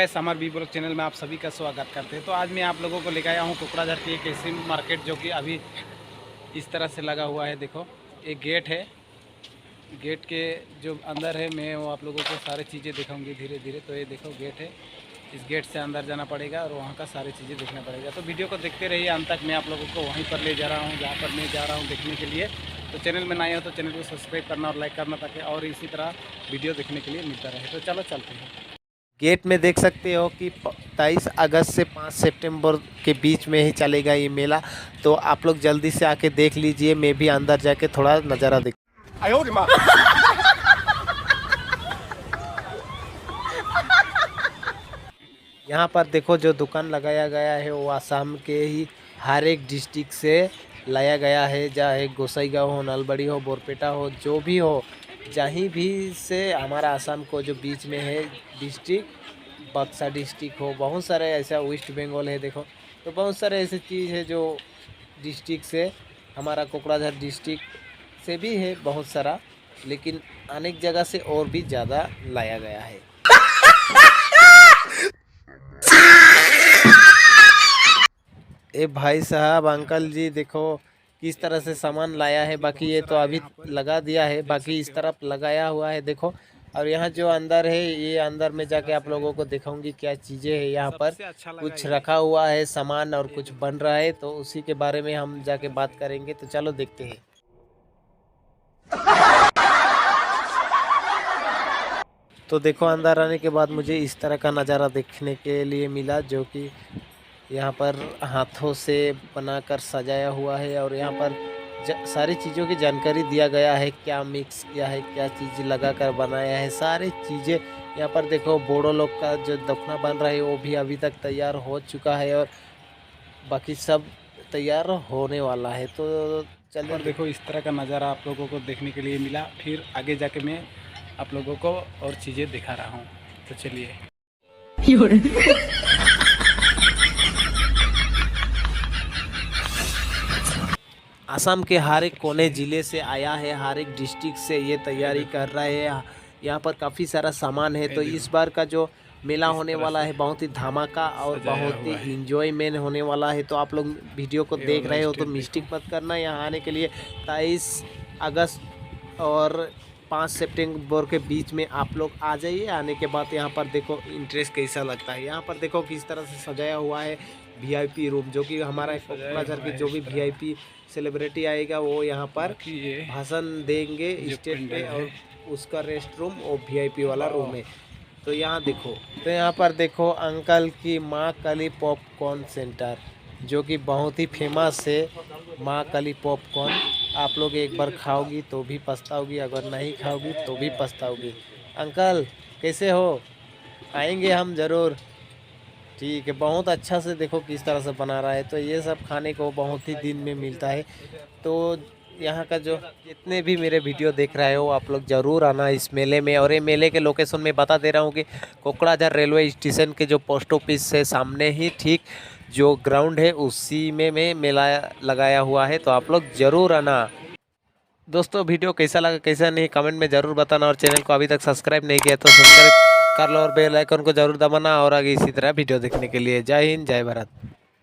Summer B blog channel में आप सभी का स्वागत करते हैं। तो आज मैं आप लोगों को लेकर आया हूँ कोकराझार की एक ऐसी मार्केट जो कि अभी इस तरह से लगा हुआ है। देखो एक गेट है, गेट के जो अंदर है मैं वो आप लोगों को सारी चीज़ें दिखाऊंगी धीरे धीरे। तो ये देखो गेट है, इस गेट से अंदर जाना पड़ेगा और वहाँ का सारी चीज़ें देखना पड़ेगा। तो वीडियो को देखते रहिए अंत तक। मैं आप लोगों को वहीं पर ले जा रहा हूँ जहाँ पर मैं जा रहा हूँ देखने के लिए। तो चैनल में नए हो तो चैनल को सब्सक्राइब करना और लाइक करना ताकि और इसी तरह वीडियो देखने के लिए मिलता रहे। तो चलो चलते हैं। गेट में देख सकते हो कि 23 अगस्त से 5 सितंबर के बीच में ही चलेगा ये मेला। तो आप लोग जल्दी से आके देख लीजिए। मैं भी अंदर जाके थोड़ा नज़ारा देख। यहाँ पर देखो जो दुकान लगाया गया है वो आसाम के ही हर एक डिस्ट्रिक्ट से लाया गया है। चाहे गोसाईगांव हो, नलबड़ी हो, बोरपेटा हो, जो भी हो, जहीं भी से हमारा आसाम को जो बीच में है डिस्ट्रिक्ट, बक्सा डिस्ट्रिक्ट हो, बहुत सारे ऐसा वेस्ट बंगाल है। देखो तो बहुत सारे ऐसे चीज़ है जो डिस्ट्रिक्ट से, हमारा कोकराझार डिस्ट्रिक्ट से भी है बहुत सारा, लेकिन अनेक जगह से और भी ज़्यादा लाया गया है। ए भाई साहब, अंकल जी देखो किस तरह से सामान लाया है। बाकी ये तो अभी लगा दिया है, बाकी इस तरफ लगाया हुआ है देखो। और यहाँ जो अंदर है, ये अंदर में जाके आप लोगों को दिखाऊंगी क्या चीज़ें है। यहाँ पर कुछ रखा हुआ है सामान और कुछ बन रहा है, तो उसी के बारे में हम जाके बात करेंगे। तो चलो देखते हैं। तो देखो अंदर आने के बाद मुझे इस तरह का नज़ारा देखने के लिए मिला, जो कि यहाँ पर हाथों से बनाकर सजाया हुआ है। और यहाँ पर सारी चीज़ों की जानकारी दिया गया है, क्या मिक्स किया है, क्या चीज़ लगाकर बनाया है, सारी चीज़ें। यहाँ पर देखो बोड़ो लोग का जो दफना बन रहा है वो भी अभी तक तैयार हो चुका है और बाकी सब तैयार होने वाला है। तो चलिए देखो इस तरह का नज़ारा आप लोगों को देखने के लिए मिला। फिर आगे जाके मैं आप लोगों को और चीज़ें दिखा रहा हूँ। तो चलिए। असम के हर एक कोने ज़िले से आया है, हर एक डिस्ट्रिक्ट से ये तैयारी कर रहे हैं। यहाँ पर काफ़ी सारा सामान है। तो इस बार का जो मेला होने वाला है बहुत ही धमाका और बहुत ही इंजॉयमेंट होने वाला है। तो आप लोग वीडियो को देख रहे हो तो मिस्टेक मत करना। यहाँ आने के लिए 23 अगस्त और 5 सितंबर के बीच में आप लोग आ जाइए। आने के बाद यहाँ पर देखो इंटरेस्ट कैसा लगता है। यहाँ पर देखो किस तरह से सजाया हुआ है वीआईपी रूम, जो कि हमारा कोकराझार के जो भी वीआईपी सेलिब्रिटी आएगा वो यहाँ पर भाषण देंगे स्टेज पे, और उसका रेस्ट रूम और वीआईपी वाला रूम है। तो यहाँ देखो, तो यहाँ पर देखो अंकल की माँ काली पॉपकॉर्न सेंटर, जो कि बहुत ही फेमस है। माँ काली पॉपकॉर्न आप लोग एक बार खाओगी तो भी पछताओगी, अगर नहीं खाओगी तो भी पछताओगी। अंकल कैसे हो? आएंगे हम ज़रूर। ठीक है, बहुत अच्छा से देखो किस तरह से बना रहा है। तो ये सब खाने को बहुत ही दिन में मिलता है। तो यहाँ का जो जितने भी मेरे वीडियो देख रहे हो आप लोग ज़रूर आना इस मेले में। और ये मेले के लोकेशन में बता दे रहा हूँ कि कोकराझार रेलवे स्टेशन के जो पोस्ट ऑफिस से सामने ही ठीक जो ग्राउंड है उसी में मेला लगाया हुआ है। तो आप लोग ज़रूर आना। दोस्तों वीडियो कैसा लगा कैसा नहीं कमेंट में ज़रूर बताना। और चैनल को अभी तक सब्सक्राइब नहीं किया तो सब्सक्राइब कर लो और बेल आइकन को ज़रूर दबाना। और आगे इसी तरह वीडियो देखने के लिए जय हिंद, जय भारत।